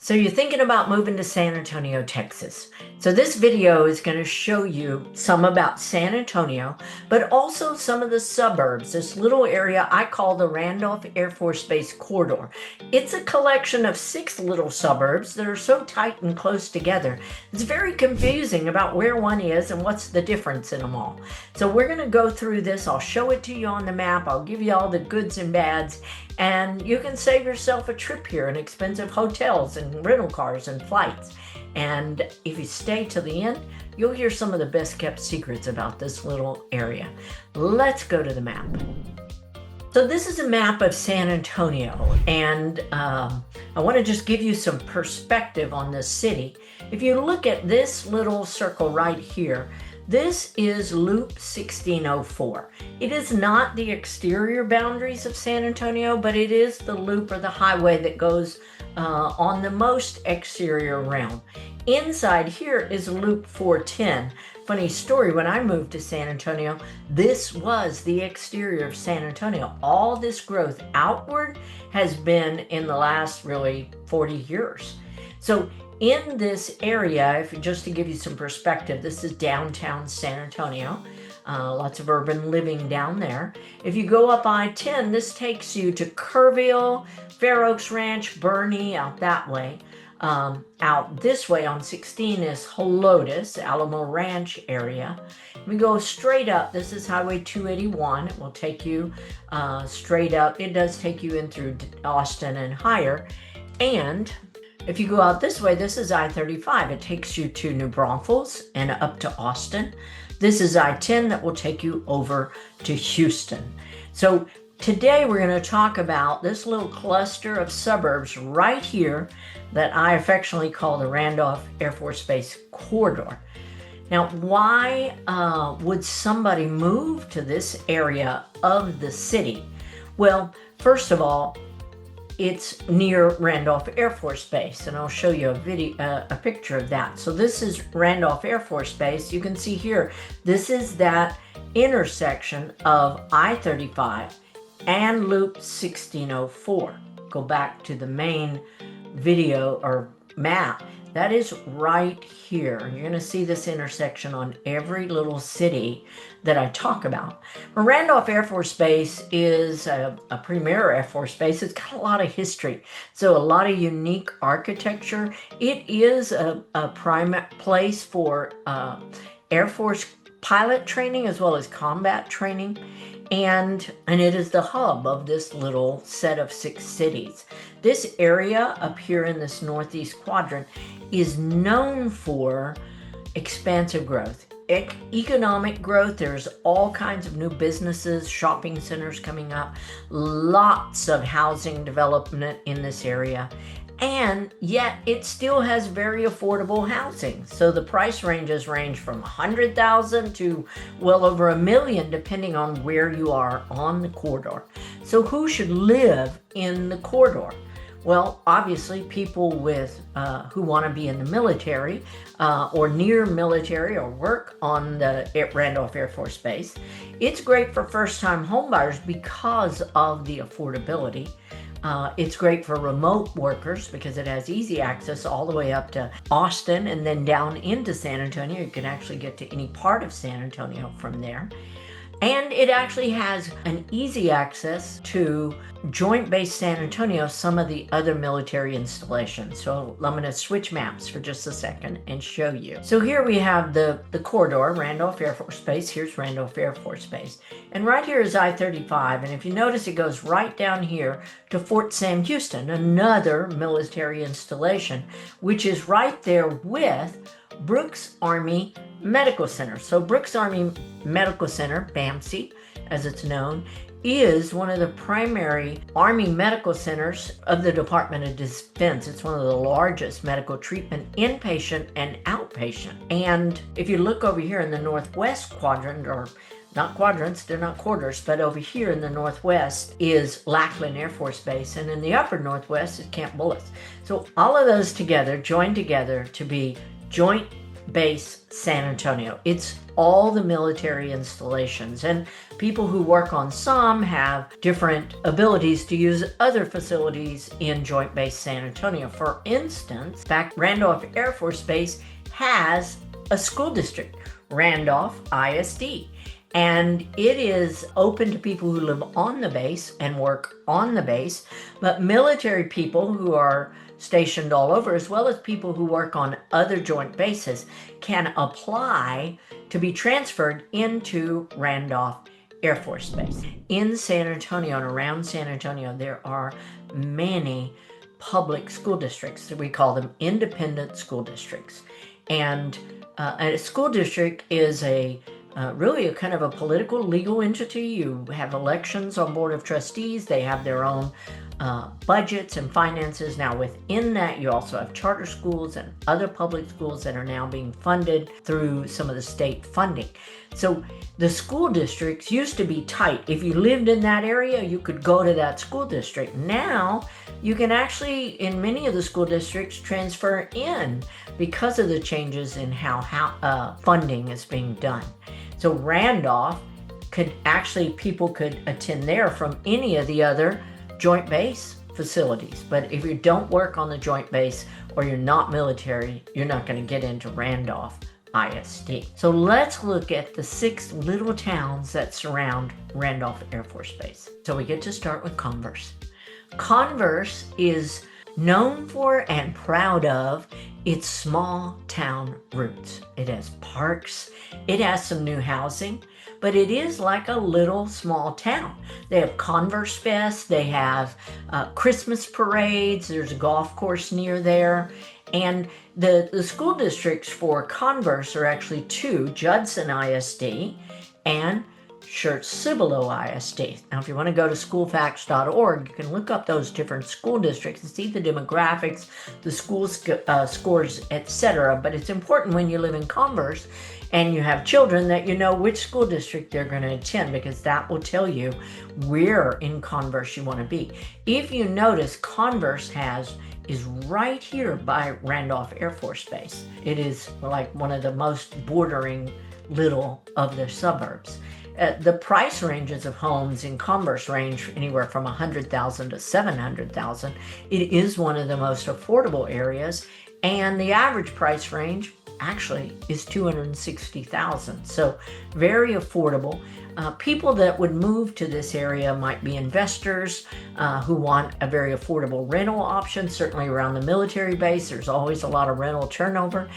So you're thinking about moving to San Antonio, Texas. So this video is going to show you some about San Antonio, but also some of the suburbs, this little area I call the Randolph Air Force Base Corridor. It's a collection of 6 little suburbs that are so tight and close together. It's very confusing about where one is and what's the difference in them all. So we're going to go through this. I'll show it to you on the map. I'll give you all the goods and bads, and you can save yourself a trip here and expensive hotels and rental cars and flights. And if you stay till the end, you'll hear some of the best kept secrets about this little area. Let's go to the map. So this is a map of San Antonio, and I want to just give you some perspective on this city. If you look at this little circle right here, this is Loop 1604. It is not the exterior boundaries of San Antonio, but it is the loop or the highway that goes on the most exterior realm. Inside here is Loop 410. Funny story, when I moved to San Antonio, this was the exterior of San Antonio. All this growth outward has been in the last really 40 years. So in this area, just to give you some perspective, this is downtown San Antonio. Lots of urban living down there. If you go up I-10, this takes you to Kerrville, Fair Oaks Ranch, Bernie, out that way. Out this way on 16 is Helotes, Alamo Ranch area. We go straight up. This is Highway 281. It will take you straight up. It does take you in through Austin and higher. And if you go out this way, this is I-35. It takes you to New Braunfels and up to Austin. This is I-10 that will take you over to Houston. So today we're going to talk about this little cluster of suburbs right here that I affectionately call the Randolph Air Force Base Corridor. Now, why would somebody move to this area of the city? Well, first of all, it's near Randolph Air Force Base, and I'll show you a picture of that. So this is Randolph Air Force Base. You can see here, this is that intersection of I-35 and Loop 1604. Go back to the main video or map. That is right here. You're going to see this intersection on every little city that I talk about. Randolph Air Force Base is a premier Air Force Base. It's got a lot of history, so a lot of unique architecture. It is a prime place for Air Force pilot training as well as combat training. And it is the hub of this little set of 6 cities. This area up here in this northeast quadrant is known for expansive growth, economic growth. There's all kinds of new businesses, shopping centers coming up, lots of housing development in this area. And yet it still has very affordable housing. So the price ranges range from $100,000 to well over $1 million, depending on where you are on the corridor. So who should live in the corridor? Well, obviously people with who want to be in the military or near military or work on the Randolph Air Force Base. It's great for first-time homebuyers because of the affordability. It's great for remote workers because it has easy access all the way up to Austin and then down into San Antonio. You can actually get to any part of San Antonio from there. And it actually has an easy access to Joint Base San Antonio, some of the other military installations. So I'm going to switch maps for just a second and show you. So here we have the corridor, Randolph Air Force Base. Here's Randolph Air Force Base. And right here is I-35. And if you notice, it goes right down here to Fort Sam Houston, another military installation, which is right there with Brooks Army Medical Center. So Brooks Army Medical Center, BAMC as it's known, is one of the primary Army medical centers of the Department of Defense. It's one of the largest medical treatment inpatient and outpatient. And if you look over here in the northwest quadrant, or not quadrants, they're not quarters, but over here in the northwest is Lackland Air Force Base, and in the upper northwest is Camp Bullis. So all of those together, joined together to be Joint Base San Antonio. It's all the military installations, and people who work on some have different abilities to use other facilities in Joint Base San Antonio. For instance, back Randolph Air Force Base has a school district, Randolph ISD. And it is open to people who live on the base and work on the base, but military people who are stationed all over, as well as people who work on other joint bases, can apply to be transferred into Randolph Air Force Base. In San Antonio and around San Antonio, there are many public school districts. We call them independent school districts. And a school district is really a kind of a political legal entity. You have elections on Board of Trustees. They have their own budgets and finances. Now within that, you also have charter schools and other public schools that are now being funded through some of the state funding. So the school districts used to be tight. If you lived in that area, you could go to that school district. Now you can actually, in many of the school districts, transfer in because of the changes in how funding is being done. So Randolph people could attend there from any of the other joint base facilities. But if you don't work on the joint base or you're not military, you're not going to get into Randolph ISD. So let's look at the 6 little towns that surround Randolph Air Force Base. So we get to start with Converse. Converse is known for and proud of its small town roots. It has parks, it has some new housing, but it is like a little small town. They have Converse Fest, they have Christmas parades, there's a golf course near there, and the school districts for Converse are actually 2, Judson ISD and Schertz Cibolo ISD. Now, if you want to go to schoolfacts.org, you can look up those different school districts and see the demographics, the school scores, etc. But it's important when you live in Converse and you have children that you know which school district they're going to attend, because that will tell you where in Converse you want to be. If you notice, Converse is right here by Randolph Air Force Base. It is like one of the most bordering little of the suburbs. The price ranges of homes in Converse range anywhere from $100,000 to $700,000. It is one of the most affordable areas, and the average price range actually is $260,000. So very affordable. People that would move to this area might be investors who want a very affordable rental option. Certainly around the military base, there's always a lot of rental turnover.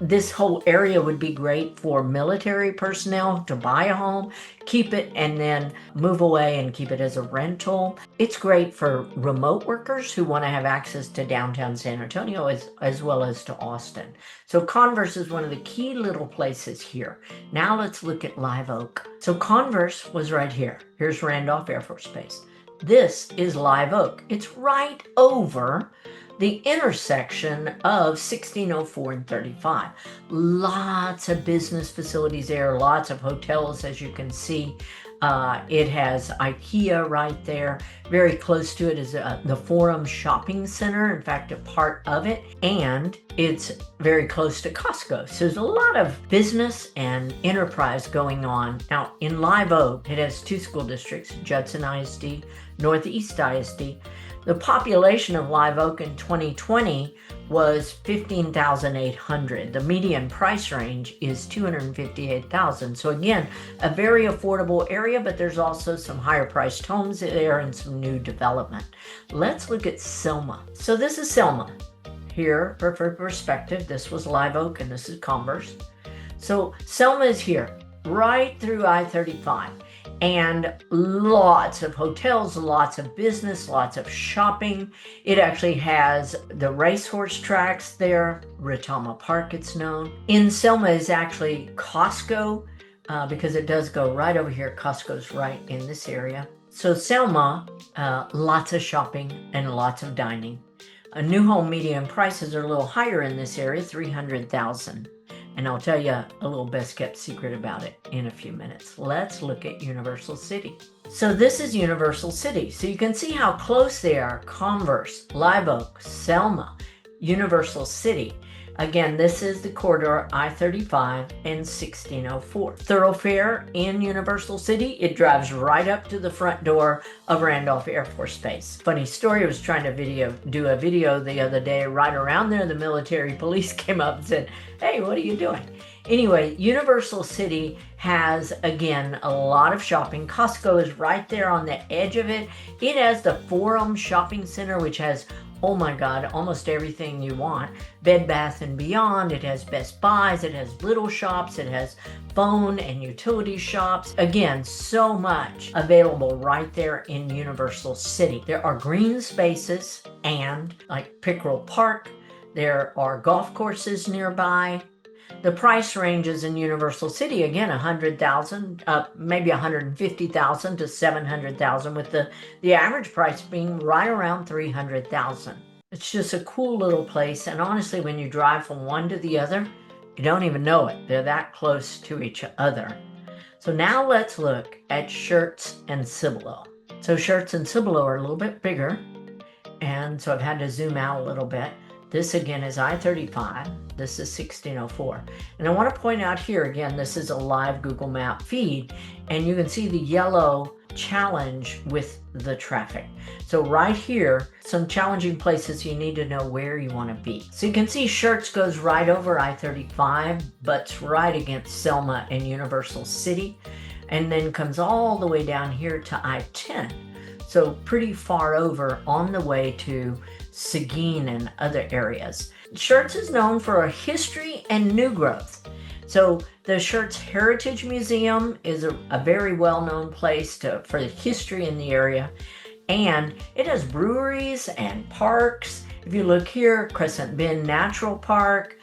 This whole area would be great for military personnel to buy a home, keep it, and then move away and keep it as a rental. It's great for remote workers who want to have access to downtown San Antonio as well as to Austin. So Converse is one of the key little places here. Now let's look at Live Oak. So Converse was right here. Here's Randolph Air Force Base. This is Live Oak. It's right over the intersection of 1604 and 35. Lots of business facilities there, lots of hotels, as you can see. It has IKEA right there. Very close to it is the Forum Shopping Center, in fact, a part of it. And it's very close to Costco. So there's a lot of business and enterprise going on. Now, in Live Oak, it has 2 school districts, Judson ISD, Northeast ISD. The population of Live Oak in 2020 was 15,800. The median price range is 258,000. So again, a very affordable area, but there's also some higher priced homes there and some new development. Let's look at Selma. So this is Selma. Here, for perspective, this was Live Oak and this is Converse. So Selma is here, right through I-35. And lots of hotels, lots of business, lots of shopping. It actually has the racehorse tracks there, Retama Park it's known. In Selma is actually Costco, because it does go right over here. Costco's right in this area. So Selma, lots of shopping and lots of dining. New home median prices are a little higher in this area, $300,000. And I'll tell you a little best kept secret about it in a few minutes. Let's look at Universal City. So this is Universal City. So you can see how close they are. Converse, Live Oak, Selma, Universal City. Again, this is the corridor I-35 and 1604. Thoroughfare in Universal City. It drives right up to the front door of Randolph Air Force Base. Funny story, I was trying to do a video the other day. Right around there, the military police came up and said, "Hey, what are you doing?" Anyway, Universal City has, again, a lot of shopping. Costco is right there on the edge of it. It has the Forum Shopping Center, which has, oh my God, almost everything you want. Bed Bath & Beyond, it has Best Buys, it has little shops, it has phone and utility shops. Again, so much available right there in Universal City. There are green spaces and like Pickerel Park. There are golf courses nearby. The price ranges in Universal City, again, $100,000, maybe $150,000 to $700,000, with the average price being right around $300,000. It's just a cool little place, and honestly, when you drive from one to the other, you don't even know it. They're that close to each other. So now let's look at Schertz and Cibolo. So Schertz and Cibolo are a little bit bigger, and so I've had to zoom out a little bit. This again is I-35, this is 1604. And I want to point out here again, this is a live Google Map feed, and you can see the yellow challenge with the traffic. So right here, some challenging places you need to know where you want to be. So you can see Schertz goes right over I-35, butts right against Selma and Universal City, and then comes all the way down here to I-10. So pretty far over on the way to Seguin and other areas. Schertz is known for a history and new growth. So the Schertz Heritage Museum is a very well-known place for the history in the area. And it has breweries and parks. If you look here, Crescent Bend Natural Park,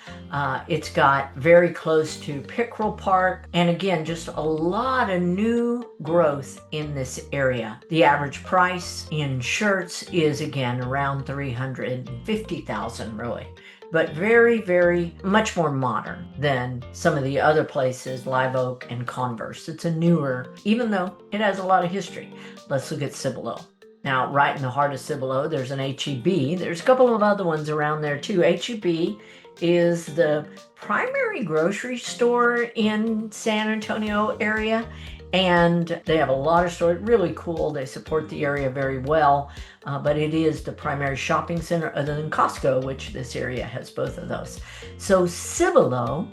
it's got very close to Pickerel Park, and again, just a lot of new growth in this area. The average price in Schertz is again around $350,000 really, but very, very much more modern than some of the other places, Live Oak and Converse. It's a newer, even though it has a lot of history. Let's look at Cibolo. Now, right in the heart of Cibolo, there's an HEB. There's a couple of other ones around there too. HEB is the primary grocery store in San Antonio area, and they have a lot of stores, really cool. They support the area very well, but it is the primary shopping center other than Costco, which this area has both of those. So Cibolo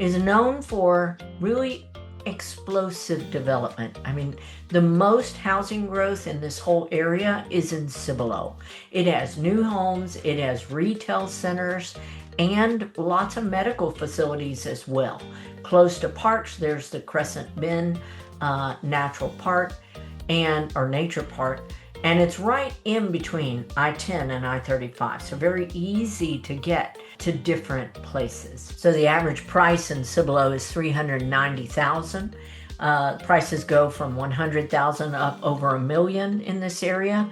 is known for really explosive development. I mean, the most housing growth in this whole area is in Cibolo. It has new homes, it has retail centers, and lots of medical facilities as well. Close to parks, there's the Crescent Bend Natural Park or Nature Park, and it's right in between I-10 and I-35, so very easy to get to different places. So the average price in Cibolo is $390,000. Prices go from $100,000 up over $1 million in this area.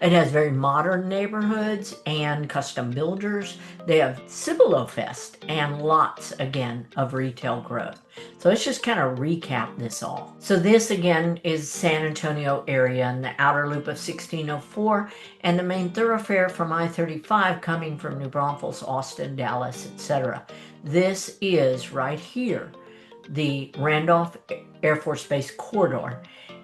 It has very modern neighborhoods and custom builders. They have Cibolo Fest and lots, again, of retail growth. So let's just kind of recap this all. So this, again, is San Antonio area and the outer loop of 1604 and the main thoroughfare from I-35 coming from New Braunfels, Austin, Dallas, etc. This is right here, the Randolph Air Force Base corridor.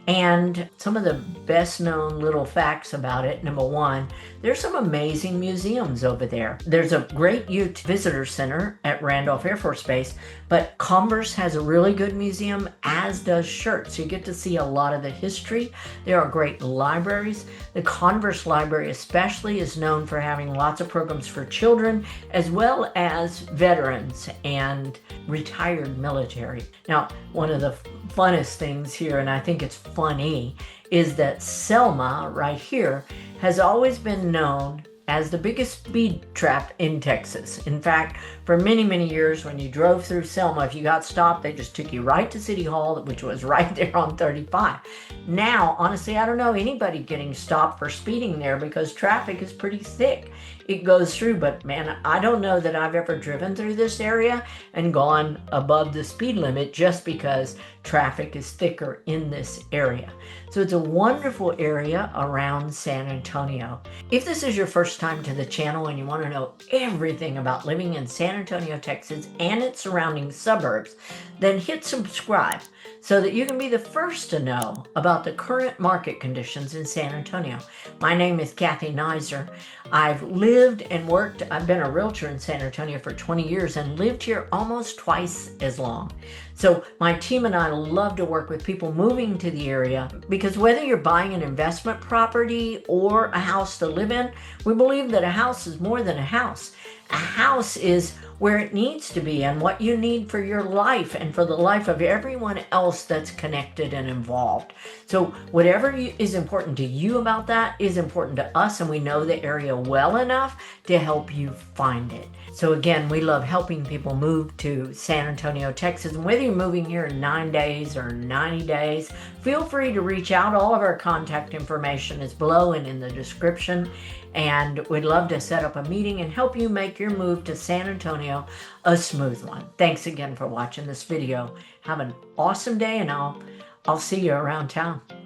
And some of the best known little facts about it, number one, there's some amazing museums over there. There's a great youth visitor center at Randolph Air Force Base, but Converse has a really good museum, as does Schertz. You get to see a lot of the history. There are great libraries. The Converse library especially is known for having lots of programs for children, as well as veterans and retired military. Now, one of the funnest things here, and I think it's funny, is that Selma right here has always been known as the biggest speed trap in Texas. In fact, for many, many years when you drove through Selma, if you got stopped, they just took you right to City Hall, which was right there on 35. Now, honestly, I don't know anybody getting stopped for speeding there because traffic is pretty thick. it goes through. But man, I don't know that I've ever driven through this area and gone above the speed limit just because traffic is thicker in this area. So it's a wonderful area around San Antonio. If this is your first time to the channel and you want to know everything about living in San Antonio, Texas and its surrounding suburbs, then hit subscribe so that you can be the first to know about the current market conditions in San Antonio. My name is Kathy Nizer. I've lived and worked, I've been a realtor in San Antonio for 20 years and lived here almost twice as long. So my team and I love to work with people moving to the area because whether you're buying an investment property or a house to live in, we believe that a house is more than a house. A house is where it needs to be and what you need for your life and for the life of everyone else that's connected and involved. So whatever is important to you about that is important to us, and we know the area well enough to help you find it. So again, we love helping people move to San Antonio, Texas. And whether you're moving here in 9 days or 90 days, feel free to reach out. All of our contact information is below and in the description. And we'd love to set up a meeting and help you make your move to San Antonio a smooth one. Thanks again for watching this video. Have an awesome day, and I'll see you around town.